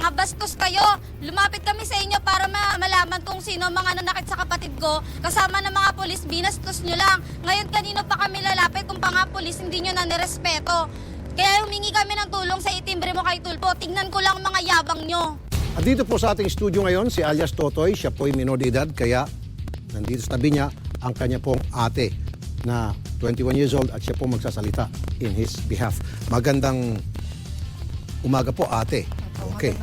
Mga bastos kayo. Lumapit kami sa inyo para malaman kung sino mga nanakit sa kapatid ko. Kasama ng mga pulis, binastos nyo lang. Ngayon kanino pa kami lalapit kung pa nga pulis hindi nyo na nirespeto. Kaya humingi kami ng tulong sa itimbre mo kay Tulpo. Tingnan ko lang mga yabang nyo. At dito po sa ating studio ngayon, si alias Totoy, siya po'y minor de edad, kaya nandito sa tabi niya ang kanya pong ate na 21 years old at siya po magsasalita in his behalf. Magandang umaga po, ate. Okay.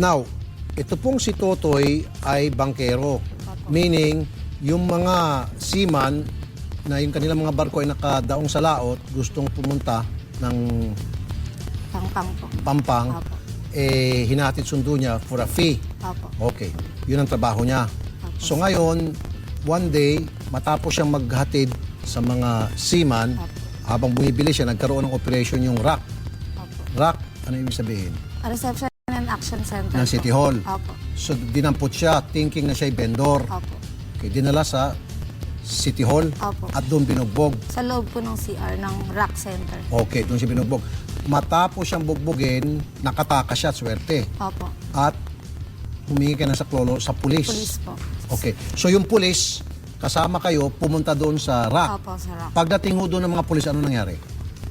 Now, ito pong si Totoy ay bangkero. Meaning, yung mga seaman na yung kanilang mga barko ay nakadaong sa laot, gustong pumunta ng Pampang po. Pampang, Apo. hinahatid sundo niya for a fee. Apo. Okay. Yun ang trabaho niya. So ngayon, one day, matapos siyang maghatid sa mga seaman, habang bumibili siya, nagkaroon ng operation yung RAC. Apo. RAC, ano ibig sabihin? Reception and Action Center. Ng City Hall. Apo. So dinampot siya, thinking na siya ay vendor. Apo. Okay, dinala sa City Hall Apo. at doon binugbog. Sa loob po ng CR ng RAC Center. Okay, doon siya binugbog. Matapos siyang bugbugin, nakatakas siya at swerte. Apo. At humingi ka na sa klolo sa pulis. Police po. Okay. So yung pulis, kasama kayo, pumunta doon sa RAC. Apo, sa RAC. Pagdating ho doon ng mga pulis, ano nangyari?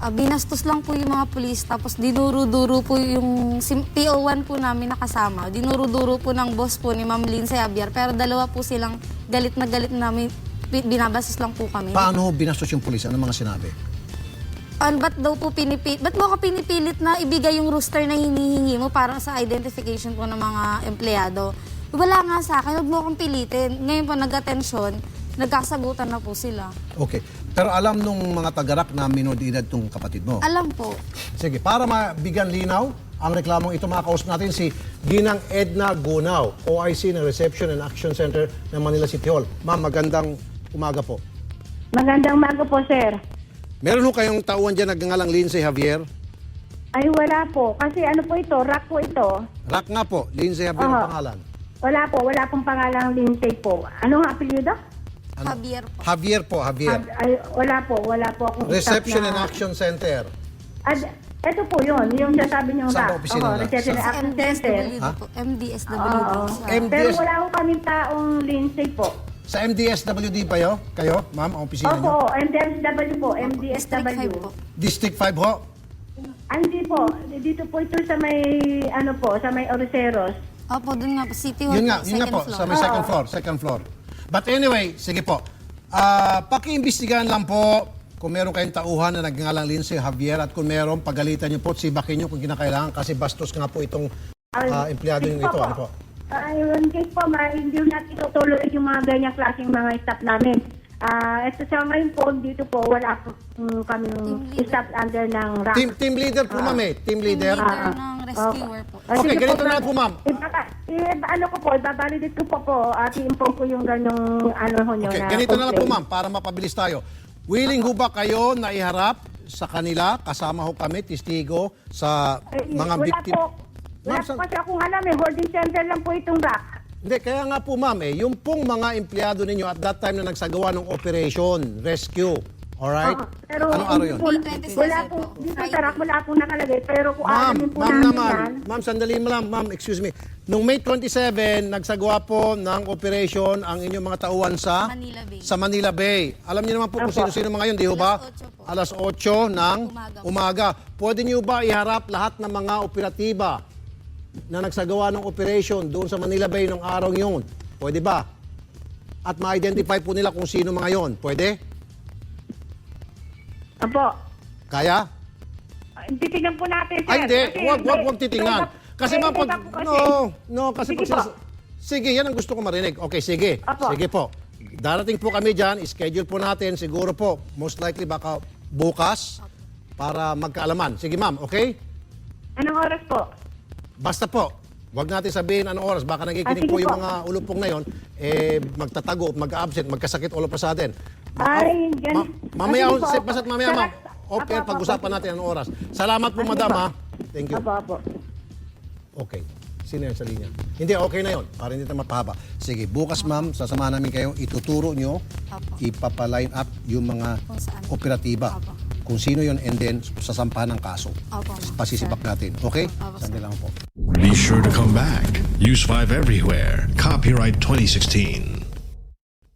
Binastos lang po yung mga pulis, tapos dinuro-duro po yung PO1 po namin nakasama. Dinuro-duro po ng boss po ni Ma'am Lindsay Javier, pero dalawa po silang galit na namin, binabastos lang po kami. Paano ho binastos yung pulis? Ano mga sinabi? Ba't daw po ba't mo ka pinipilit na ibigay yung rooster na hinihingi mo para sa identification po ng mga empleyado? Wala nga sa akin, huwag mo akong pilitin. Ngayon po nag-atensyon, nagkasagutan na po sila. Okay. Pero alam nung mga tagarak na minor de edad tong kapatid mo. Alam po. Sige, para mabigyan linaw, ang reklamong ito makakausap natin si Ginang Edna Gunaw, OIC ng Reception and Action Center ng Manila City Hall. Ma'am, magandang umaga po. Magandang umaga po, sir. Meron ho kayong tauhan dyan nagngangalang Lindsay Javier? Ay, wala po. Kasi ano po ito, RAC po ito. RAC nga po, Lindsay Javier ang Oo. pangalan. Wala pong pangalang Lindsay po. Anong apelyido? Ano? Javier po. Javier po, Javier. Ay, wala po akong Reception staff and na... Action Center. Ito po yun, yung sasabi niyo Saan RAC. ba opisina nila? Reception and Action Center. MDSWD Ha? po. MDSWD. Oo. MDS. Pero wala ko kaming taong Lindsay po. Sa MDSWD pa kayo, ma'am, ang opisina niyo? Opo, MDSW po, District 5 MDSW. po. District 5 ho? Hindi po, dito po ito sa may, ano po, sa may Oriceros. Opo, dun nga po. City Hall Yun nga second po, floor. sa may second floor. But anyway, sige po. Paki-imbestigahan lang po kung meron kayong tauhan na nagngangalang Lindsay Javier at kung meron, pagalitan niyo po at sibakin niyo kung kinakailangan kasi bastos nga po itong empleyado yung ito. Ano po? Ayun, case po, hindi natin tutuloy yung mga ganyang klaseng mga staff namin. Ito sa ngayon po, dito po, wala po kaming staff under ng RAC. Team leader po, ma'am eh. Team leader. Leader ng rescuer po. Okay, ganito na po, ma'am. Ano ko po, ibabalidate ko po at i-inform ko yung ganyang ano ho nyo Okay, na ganito na lang po, complaint. ma'am, para mapabilis tayo. Willing ho ba kayo na iharap sa kanila, kasama ho kami, testigo, sa mga victim? Wala Ma'am, po kasi akong alam eh, holding center lang po itong RAC. Hindi, kaya nga po ma'am yung pong mga empleyado ninyo at that time na nagsagawa ng operation, rescue, alright? Pero Anong araw yun? wala po, dito sa RAC wala po nakalagay, pero kung alamin po Ma'am namin naman, yan, ma'am, sandali mo lang, ma'am, excuse me. Noong May 27, nagsagawa po ng operation ang inyong mga tauhan sa Manila Bay. Sa Manila Bay. Alam niyo naman po kung Opo. sino-sino mga yun, di ho ba? Alas 8 po. Alas 8 ng umaga. Pwede niyo ba iharap lahat ng mga operatiba na nagsagawa ng operation doon sa Manila Bay ng araw yun? Pwede ba? At ma-identify po nila kung sino mga yon. Pwede? Opo. Kaya? Titignan po natin, sir. Ay, hindi. Kasi Huwag titingnan. Kasi ma'am, pag... Kasi Sige pag... po. Sige, yan ang gusto ko marinig. Okay, sige. Apo. Sige po. Darating po kami dyan, schedule po natin, siguro po, most likely baka bukas, para magkaalaman. Sige ma'am, okay? Anong oras po? Basta po, wag natin sabihin anong oras. Baka nakikinig sige po yung po. mga ulupong na yon, magtatago, mag-absent, magkasakit all of a sudden. Ay, Mamaya, sige po. basta't mamaya ma'am, off-air, Apo, pag-usapan natin anong oras. Salamat po, Sige madam, po. ha? Thank you. Apo. Okay. Sino yan sa linya? Hindi, okay na yon. Para hindi tayo mapahaba. Sige, bukas ma'am, sasamahan namin kayo. Ituturo nyo, Apo. ipapaline up yung mga Kung saan. operatiba. Apo. Kung sino yon and then sasampahan ng kaso. Opo, ma'am. Pasisibak natin. Okay? Opo, sir. Sandali lang po. Be sure to come back. Use 5 everywhere. Copyright 2016.